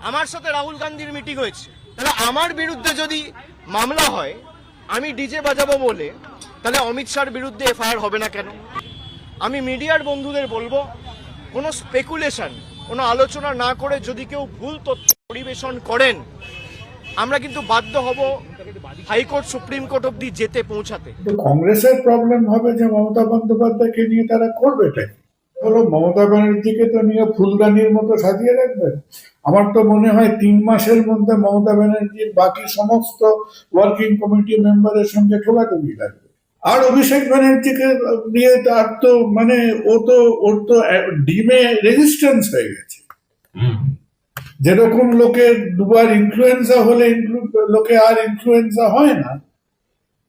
আমার সাথে রাহুল গান্ধীর মিটিং হয়েছে, তাহলে আমার বিরুদ্ধে যদি মামলা হয়, আমি ডিজে বাজাবো বলে, তাহলে অমিত শাহর বিরুদ্ধে এফআইআর হবে না কেন? আমি মিডিয়ার বন্ধুদের বলবো, কোনো স্পেকুলেশন, কোনো আলোচনা না করে যদি কেউ ভুল তথ্য পরিবেশন করেন, আমরা কিন্তু বাধ্য হব হাইকোর্ট সুপ্রিম কোর্ট অব্দি যেতে পৌঁছাতে। কংগ্রেসের প্রবলেম হবে যে মমতা বন্দ্যোপাধ্যায়কে নিয়ে তারা করবেটা কি? হলো মমতা ব্যানার্জিকে তো নিয়ে ফুলদানির মতো সাজিয়ে রাখবেন। আমার তো মনে হয় 3 মাসের মধ্যে মমতা ব্যানার্জির বাকি সমস্ত ওয়ার্কিং কমিটি মেম্বারের সঙ্গে ঠোকাঠুকি লাগবে। আর অভিষেক ব্যানার্জিকে নিয়ে তার তো মানে ওর তো ডিমে রেজিস্ট্যান্স হয়ে গেছে। যেরকম লোকের দুবার ইনফ্লুয়েঞ্জা হলে লোকে আর ইনফ্লুয়েঞ্জা হয় না,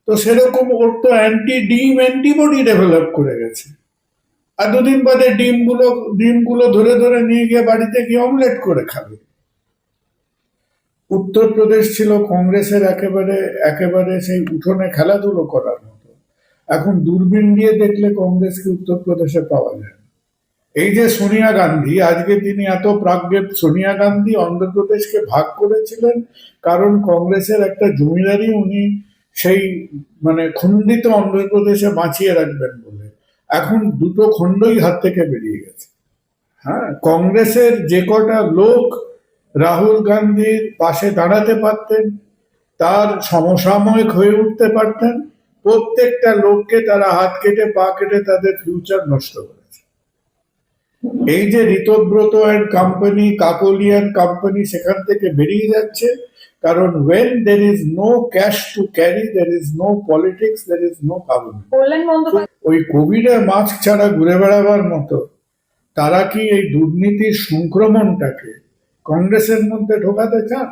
তো সেরকম ওর তো ডিম অ্যান্টিবডি ডেভেলপ করে গেছে। আর দুদিন বাদে ডিমগুলো ধরে ধরে নিয়ে গিয়ে বাড়িতে গিয়ে অমলেট করে খাবে। উত্তরপ্রদেশ ছিল কংগ্রেসের একেবারে একেবারে সেই উঠোনে খেলাধুলো করার মতো। এখন দূরবীন দিয়ে দেখলে কংগ্রেসকে উত্তরপ্রদেশে পাওয়া যায় না। এই যে সোনিয়া গান্ধী, আজকে তিনি এত প্রাজ্ঞের, সোনিয়া গান্ধী অন্ধ্রপ্রদেশকে ভাগ করেছিলেন কারণ কংগ্রেসের একটা জমিদারি উনি সেই মানে খণ্ডিত অন্ধ্রপ্রদেশে বাঁচিয়ে রাখবেন বলে। এখন দুটো খণ্ডই হাত থেকে বেরিয়ে গেছে। হ্যাঁ, কংগ্রেসের যে কটা লোক রাহুল গান্ধীর পাশে দাঁড়াতে পারতেন, তার সমসাময়িক হয়ে উঠতে পারতেন, প্রত্যেকটা লোককে তারা হাত কেটে পা কেটে তাদের ফিউচার নষ্ট করেছে। এই যে ঋতব্রত অ্যান্ড কোম্পানি, কাকলিয়ান কোম্পানি সেখান থেকে বেরিয়ে যাচ্ছে, কারণ when there is no cash to carry, there is no politics, there is no government. ওই কোভিডে মাস্ক ছাড়া ঘুরে বেড়াবার মতো তারা কি এই দুর্নীতির সংক্রমণটাকে কংগ্রেসের মধ্যে ঢোকাতে চান?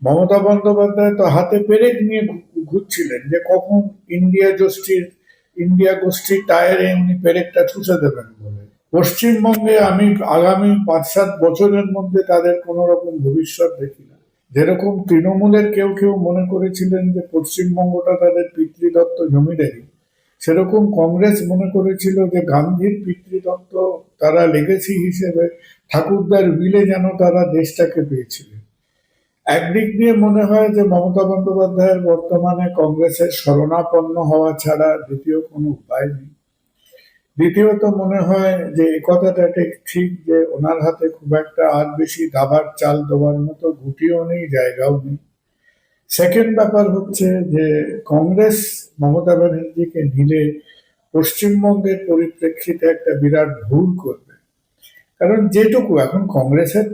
মমতা বন্দ্যোপাধ্যায় তো হাতে পেরেক নিয়ে ঘুরছিলেন যে কখন ইন্ডিয়া গোষ্ঠীর টায়ারে উনি পেরেকটা ঠুসে দেবেন বলে। পশ্চিমবঙ্গে আমি আগামী 5-7 বছরের মধ্যে তাদের কোনো রকম ভবিষ্যৎ দেখি না। যেরকম তৃণমূলের কেউ কেউ মনে করেছিলেন যে পশ্চিমবঙ্গটা তাদের পিতৃদত্ত জমিদারি, সেরকম কংগ্রেস মনে করেছিল যে গান্ধীর পিতৃদত্ত তারা লেগেসি হিসেবে ঠাকুরদার উইলে যেন তারা দেশটাকে পেয়েছিলেন। একদিক দিয়ে মনে হয় যে মমতা বন্দ্যোপাধ্যায়ের বর্তমানে কংগ্রেসের শরণাপন্ন হওয়া ছাড়া দ্বিতীয় কোনো উপায় নেই। দ্বিতীয়ত মনে হয় যে একথাটা ঠিক যে ওনার হাতে খুব একটা আর বেশি দাবার চাল দেওয়ার মতো গুটিও নেই, জায়গাও নেই। সেকেন্ড ব্যাপার হচ্ছে যে কংগ্রেস মমতা ব্যানার্জিকে নিলে পশ্চিমবঙ্গের পরিপ্রেক্ষিতে একটা বিরাট ভুল করবে। কারণ যেটুকু এখন কংগ্রেসের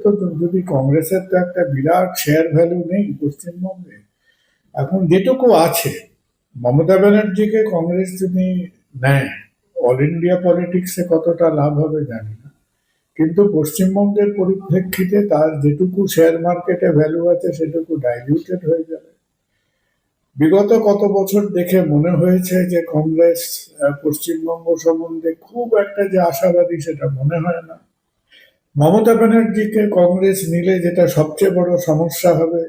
তো একটা বিরাট শেয়ার ভ্যালু নেই পশ্চিমবঙ্গে। এখন যেটুকু আছে, মমতা ব্যানার্জিকে কংগ্রেস যদি নেয়, অল ইন্ডিয়া পলিটিক্সে কতটা লাভ হবে জানি না, কিন্তু পশ্চিমবঙ্গের পরিপ্রেক্ষিতে তার যেটুকু শেয়ার মার্কেটে ভ্যালু আছে সেটুকু ডাইলিউটেড হয়ে যাবে। বিগত কত বছর দেখে মনে হয়েছে যে কংগ্রেস পশ্চিমবঙ্গ সম্বন্ধে খুব একটা যে আশাবাদী সেটা মনে হয় না। মমতা ব্যানার্জিকে কংগ্রেস নিলে যেটা সবচেয়ে বড় সমস্যা হবে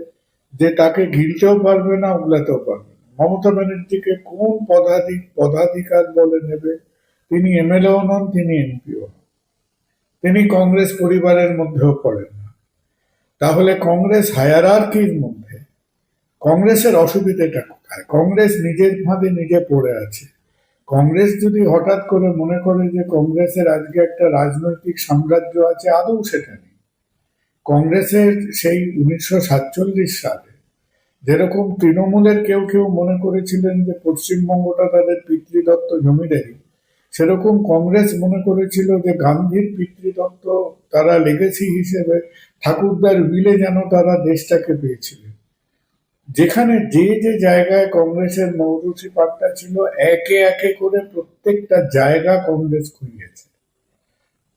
যে তাকে গিলতেও পারবে না, উগলাতেও পারবে না। মমতা ব্যানার্জিকে কোন পদাধিকার বলে নেবে? তিনি এমএলএও নন, তিনি এমপিও নন, তিনি কংগ্রেস পরিবারের মধ্যেও পড়েন না। তাহলে কংগ্রেস হায়ারার্কির মধ্যে কংগ্রেসের অসুবিধাটা কোথায়? কংগ্রেস নিজের ফাঁদে নিজে পড়ে আছে। কংগ্রেস যদি হঠাৎ করে মনে করে যে কংগ্রেসের আজকে একটা রাজনৈতিক সাম্রাজ্য আছে, আদৌ সেটা নেই। কংগ্রেসের সেই 1947 সালে যেরকম তৃণমূলের কেউ কেউ মনে করেছিলেন যে পশ্চিমবঙ্গটা তাদের পিতৃদত্ত জমিদারি, সেরকম কংগ্রেস মনে করেছিল যে গান্ধীর পিতৃদত্ত তারা লেগেসি হিসেবে ঠাকুরদার উইলে যেন তারা দেশটাকে পেয়েছিলেন। যেখানে যে যে জায়গায় কংগ্রেসের মৌরুসি পাট্টা ছিল, একে একে করে প্রত্যেকটা জায়গা কংগ্রেস খুঁজেছে।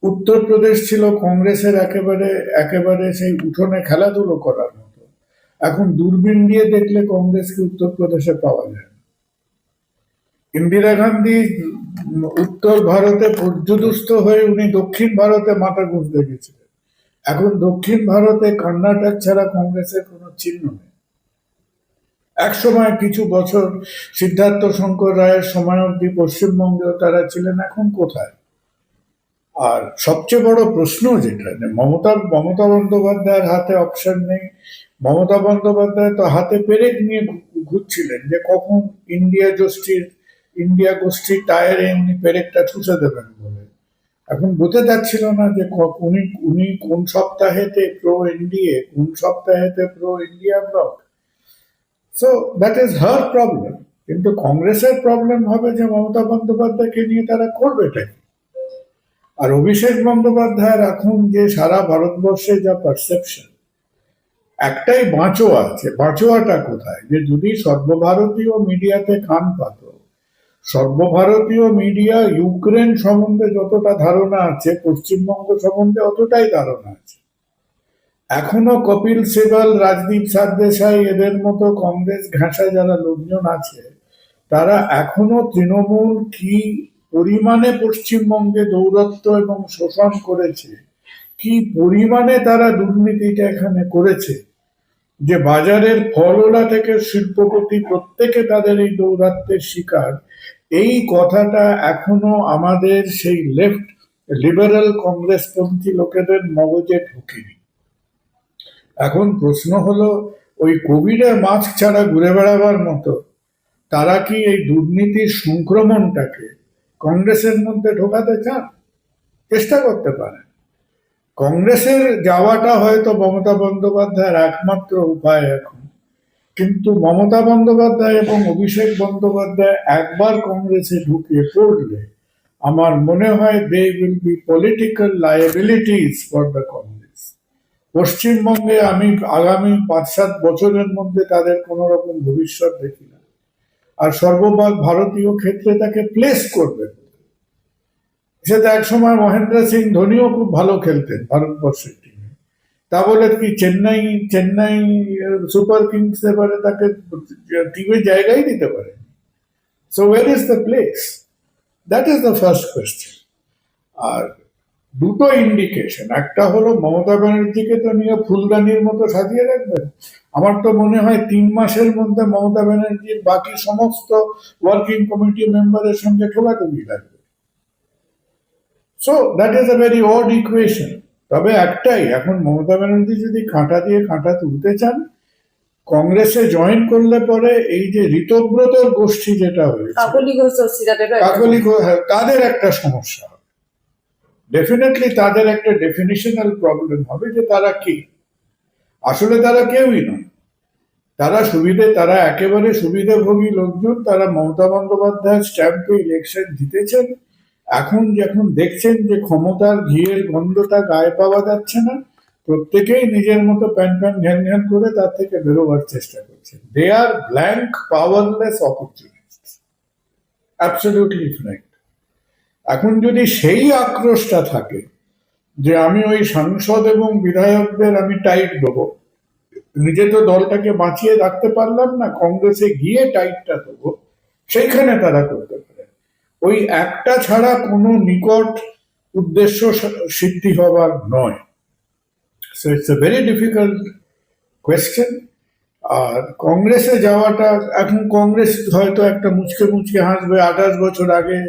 উত্তরপ্রদেশ ছিল কংগ্রেসের একেবারে একেবারে সেই উঠোনে খেলাধুলো করার মতো। এখন দূরবীন দিয়ে দেখলে কংগ্রেসকে উত্তরপ্রদেশে পাওয়া যায় না। ইন্দিরা গান্ধী উত্তর ভারতে পর্যুদুস্ত হয়ে উনি দক্ষিণ ভারতে মাথা গুঁজতে গেছিলেন। এখন দক্ষিণ ভারতে কর্ণাটক ছাড়া কংগ্রেসের কোনো চিহ্ন নেই। একসময় কিছু বছর সিদ্ধার্থ শঙ্কর রায়ের সময় অব্দি পশ্চিমবঙ্গেও তারা ছিলেন, এখন কোথায়? আর সবচেয়ে বড় প্রশ্ন যেটা যে মমতা বন্দ্যোপাধ্যায়ের হাতে অপশন নেই। মমতা বন্দ্যোপাধ্যায় তো হাতে পেরেক নিয়ে ঘুরছিলেন যে কখন ইন্ডিয়া গোষ্ঠীর টায়ারে এমনি পেরেকটা ঠুসে দেবেন বলে। এখন বোঝা যাচ্ছিল না যে উনি উনি কোন সপ্তাহেতে প্রো এনডিএ, কোন সপ্তাহেতে pro India bloc. So that is her problem. কিন্তু কংগ্রেসের প্রবলেম হবে যে মমতা বন্দ্যোপাধ্যায়কে নিয়ে তারা করবেটা কি। আর অভিষেক বন্দ্যোপাধ্যায়ের এখন যে সারা ভারতবর্ষে যা পারসেপশন, একটাই বাঁচোয়া আছে। বাঁচোয়াটা কোথায়? যে যদি সর্বভারতীয় মিডিয়াতে কান পাত, সর্বভারতীয় মিডিয়া ইউক্রেন সম্বন্ধে যতটা ধারণা আছে পশ্চিমবঙ্গ সম্বন্ধে অতটাই ধারণা আছে। এখনো কপিল সিবাল, রাজদীপ সারদেশাই এদের মতো কংগ্রেস ঘাঁষা যারা লোকজন আছে, তারা এখনো তৃণমূল কি পরিমাণে পশ্চিমবঙ্গে দৌরত্ব এবং শোষণ করেছে, কি পরিমাণে তারা দুর্নীতিটা এখানে করেছে, যে বাজারের ফলওলা থেকে শিল্পপতি প্রত্যেকে তাদের এই দৌরাত্মের শিকার, এই কথাটা এখনো আমাদের সেই লেফট লিবারেল কংগ্রেসপন্থী লোকেদের মগজে ঢোকেনি। এখন প্রশ্ন হলো, ওই কোভিডে মাস্ক ছাড়া ঘুরে বেড়াবার মতো তারা কি এই দুর্নীতির সংক্রমণটাকে কংগ্রেসের মধ্যে ঢোকাতে চান? চেষ্টা করতে পারেন। কংগ্রেসের যাওয়াটা হয়তো মমতা বন্দ্যোপাধ্যায়ের একমাত্র উপায় এখন। কিন্তু মমতা বন্দ্যোপাধ্যায় এবং অভিষেক বন্দ্যোপাধ্যায় একবার কংগ্রেসে ঢুকে পড়লে আমার মনে হয় they will be political liabilities for the Congress. পশ্চিমবঙ্গে আমি আগামী 5-7 বছরের মধ্যে তাদের কোনো রকম ভবিষ্যৎ দেখি না। আর ভারতীয় ক্ষেত্রে তাকে প্লেস করবে। সেটা একসময় মহেন্দ্র সিং ধোনিও খুব ভালো খেলতেন ভারতবর্ষের টিমে, তা বলে কি চেন্নাই সুপার কিংস এবারে তাকে টিমে জায়গাই দিতে পারে? So where is the place? That is the first question. আর দুটো ইন্ডিকেশন, একটা হলো মমতা ব্যানার্জিকে তো নিয়ে ফুলদানির মতো সাজিয়ে রাখবেন। আমার তো মনে হয় 3 মাসের মধ্যে মমতা ব্যানার্জির বাকি সমস্ত ওয়ার্কিং কমিটি মেম্বারের সঙ্গে ঠোকাঠুকি লাগবে। So that is a very odd equation. তবে একটাই, এখন মমতা ব্যানার্জি যদি কাঁটা দিয়ে কাঁটা তুলতে চান, কংগ্রেসে জয়েন করলে পরে এই যে ঋতব্রতর গোষ্ঠী যেটা হয়েছে, তাদের একটা সমস্যা হবে। ডেফিনেটলি তাদের একটা ডেফিনিশনাল প্রবলেম হবে যে তারা কি। আসলে তারা কেউই নয়। তারা একেবারে সুবিধাভোগী লোকজন। তারা মমতা বন্দ্যোপাধ্যায়ের স্ট্যাম্পে ইলেকশন জিতেছেন। এখন যখন দেখছেন যে ক্ষমতার ঘিয়ের গন্ধটা গায়ে পাওয়া যাচ্ছে না, প্রত্যেকেই নিজের মতো প্যান ঘ্যান ঘ্যান করে তার থেকে বেরোবার চেষ্টা করছেন। They are blank powerless opportunist, absolutely frank. এখন যদি সেই আক্রোশটা থাকে যে আমি ওই সাংসদ এবং বিধায়কদের আমি টাইট দেবো, নিজে তো দলটাকে বাঁচিয়ে রাখতে পারলাম না, কংগ্রেসে গিয়ে টাইটটা দেবো, সেইখানে তারা করতে পারে। ওই একটা ছাড়া কোনো নিকট উদ্দেশ্য সিদ্ধি হবার নয়। So it's a very difficult question. আর কংগ্রেসে যাওয়াটা, এখন কংগ্রেস হয়তো একটা মুচকে হাসবে। 28 বছর আগে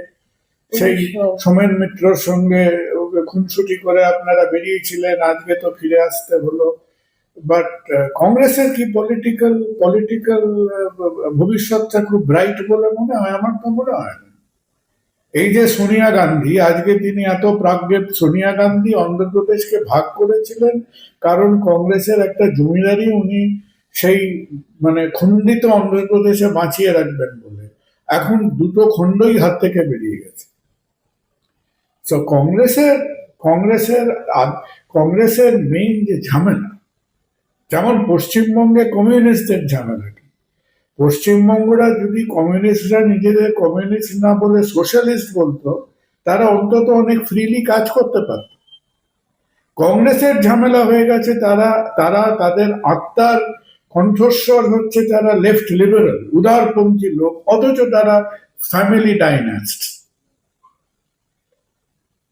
সেই সোমেন মিত্রর সঙ্গে খুনসুটি করে আপনারা বেরিয়েছিলেন, আজকে তো ফিরে আসতে হলো। বাট কংগ্রেসের কি পলিটিক্যাল ভবিষ্যৎটা খুব ব্রাইট বলে মনে হয়? আমার তো মনে হয় না। এই যে সোনিয়া গান্ধী, আজকে তিনি এত প্রাজ্ঞের, সোনিয়া গান্ধী অন্ধ্রপ্রদেশকে ভাগ করেছিলেন কারণ কংগ্রেসের একটা জমিদারি উনি সেই খণ্ডিত অন্ধ্রপ্রদেশে বাঁচিয়ে রাখবেন বলে। এখন দুটো খণ্ডই হাত থেকে বেরিয়ে গেছে। তো কংগ্রেসের মেইন যে ঝামেলা, যেমন পশ্চিমবঙ্গে কমিউনিস্টদের ঝামেলা, পশ্চিমবঙ্গরা যদি কমিউনিস্টরা নিজেদের কমিউনিস্ট না বলে সোশ্যালিস্ট বলতো, তারা অন্তত অনেক ফ্রিলি কাজ করতে পারত। কংগ্রেসের ঝামেলা হয়ে গেছে, তারা তাদের আত্মার কণ্ঠস্বর হচ্ছে তারা লেফট লিবারেল উদারপন্থী লোক, অথচ তারা ফ্যামিলি ডাইনাস্ট।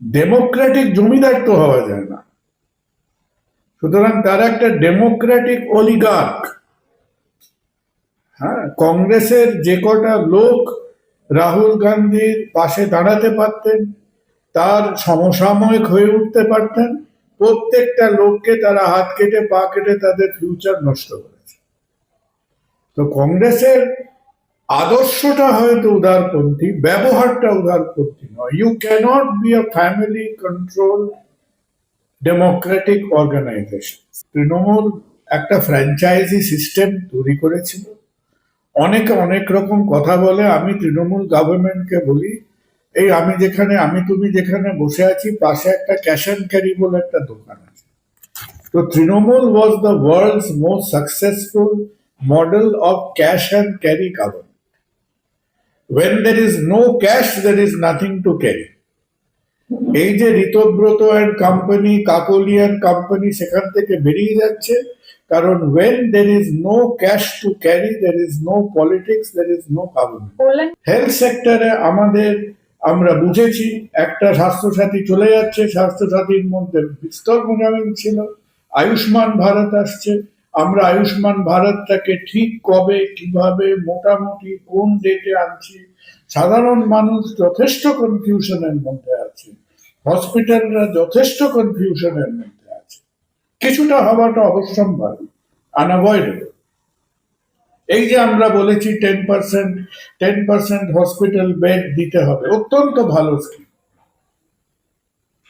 ডেমোক্রেটিক জমিদার তো হওয়া যায় না, সুতরাং তারা একটা ডেমোক্রেটিক অলিগার্ক। হ্যাঁ, কংগ্রেসের যে কটা লোক রাহুল গান্ধীর পাশে দাঁড়াতে পারতেন, তার সমসাময়িক হয়ে উঠতে পারতেন। প্রত্যেকটা লোককে তারা হাত কেটে পা কেটে তাদের ফিউচার নষ্ট করেছে। তো কংগ্রেসের আদর্শটা হয়তো উদারপন্থী, ব্যবহারটা উদারপন্থী নয়। You can't be a family control democratic organisation. Trinamool একটা ফ্র্যাঞ্চাইজি সিস্টেম তৈরি করেছিল। অনেকে অনেক রকম কথা বলে। আমি তৃণমূল গভর্নমেন্টকে বলি, এই আমি তুমি যেখানে বসে আছি পাশে একটা ক্যাশ অ্যান্ড ক্যারি বলে একটা দোকান আছে। তো Trinamool was the world's most successful model of cash and carry government. When there is no cash, there is nothing to carry. এই যে ঋতব্রত অ্যান্ড কোম্পানি, কাকলিয়ান কোম্পানি সেখান থেকে বেরিয়ে যাচ্ছে, কারণ when there is no cash to carry, there is no politics, there is no government. Health সেক্টরে আমরা বুঝেছি, একটা স্বাস্থ্যসাথী চলে যাচ্ছে, স্বাস্থ্যসাথীর মধ্যে বিস্তর গুণাগুণ ছিল। আয়ুষ্মান ভারত আসছে, আমরা আয়ুষ্মান ভারতটাকে ঠিক কবে কিভাবে মোটামুটি কোন ডেটে আনছি, সাধারণ মানুষ যথেষ্ট কনফিউশনের মধ্যে আছে, হসপিটালরা যথেষ্ট কনফিউশনের মধ্যে আছে। কিছুটা হওয়াটা অবশ্যম্ভাবী, আনঅ্যাভয়েডেবল। এই যে আমরা বলেছি 10% হসপিটাল বেড দিতে হবে, অত্যন্ত ভালো স্কিম।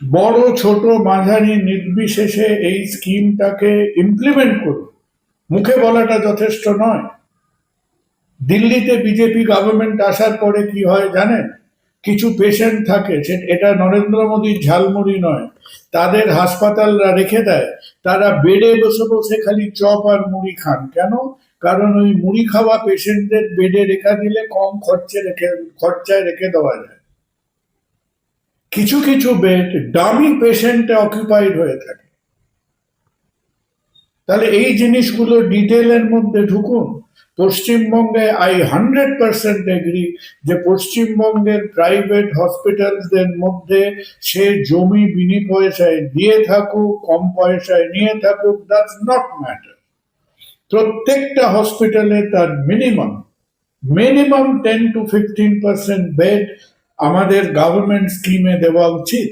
বড় ছোট মাঝারি নির্বিশেষে এই স্কিমটাকে ইমপ্লিমেন্ট করুন। মুখে বলাটা যথেষ্ট নয়। দিল্লিতে বিজেপি গভর্নমেন্ট আসার পরে কি হয় জানেন? কিছু পেশেন্ট থাকে, এটা নরেন্দ্র মোদীর ঝালমুড়ি নয়, তাদের হাসপাতালরা রেখে দেয়, তারা বেডে বসে বসে খালি চপ আর মুড়ি খান। কেন? কারণ ওই মুড়ি খাওয়া পেশেন্টদের বেডে রেখে দিলে কম খরচায় রেখে দেওয়া যায়। কিছু কিছু বেড ডামি পেশেন্টে অকুপাইড হয়ে থাকে। তাহলে এই জিনিসগুলো ডিটেলের মধ্যে ঢুকুন। পশ্চিমবঙ্গে আই 100% এগ্রি যে পশ্চিমবঙ্গের প্রাইভেট হসপিটালসদের মধ্যে সে জমি বিনিপয়সায় দিয়ে থাকুক, কম পয়সায় নিয়ে থাকুক, দ্যাটস নট ম্যাটার। প্রত্যেকটা হসপিটালে তার মিনিমাম 10 to 15% বেড আমাদের গভর্নমেন্ট স্কিমে দেওয়া উচিত।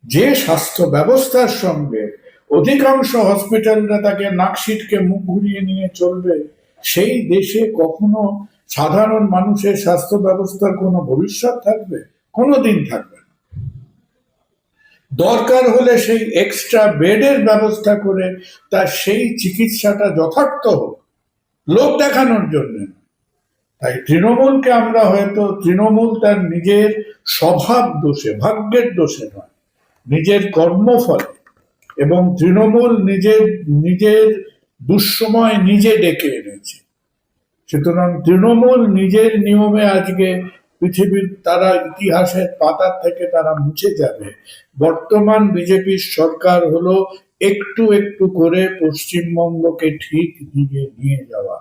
যে স্বাস্থ্য ব্যবস্থার সঙ্গে অধিকাংশ হসপিটালরা তাকে নাকশিটকে মুখ ঘুরিয়ে নিয়ে চলবে, সেই দেশে কখনো সাধারণ মানুষের স্বাস্থ্য ব্যবস্থার কোনো ভবিষ্যৎ থাকবে? কোনোদিন থাকবে না। দরকার হলে সেই এক্সট্রা বেডের ব্যবস্থা করে তার সেই চিকিৎসাটা যথার্থ হোক, লোক দেখানোর জন্য। তাই তৃণমূলকে আমরা হয়তো, তৃণমূল তার নিজের স্বভাব দোষে, ভাগ্যের দোষে নয়, নিজের কর্মফলে, এবং তৃণমূল নিজের দুঃসময় নিজে ডেকে এনেছে। সুতরাং তৃণমূল নিজের নিয়মে আজকে পৃথিবীর তারা ইতিহাসের পাতার থেকে তারা মুছে যাবে। বর্তমান বিজেপির সরকার হলো একটু একটু করে পশ্চিমবঙ্গকে ঠিক দিকে নিয়ে যাওয়া।